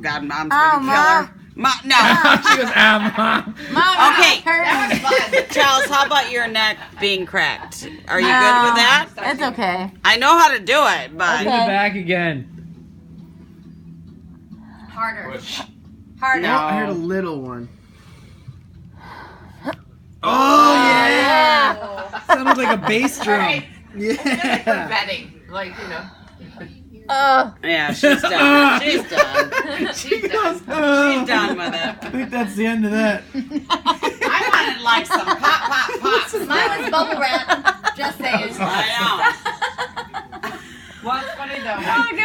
God, Mom's Oh, gonna kill her. No. She goes, Mom. Okay. That was fun. Charles, how about your neck being cracked? Are you good with that? It's okay. I know how to do it, but Do the back again. Harder. Push. Harder. No. I heard a little one. Oh yeah! Sounded like a bass drum. Alright. Yeah. For betting. Like, yeah, she's done. She's done. She goes, She's done with it. I think that's the end of that. I wanted like some pop, pop, pop. Mine was bubble wrap. Just saying. I know. What's funny though? Oh, God.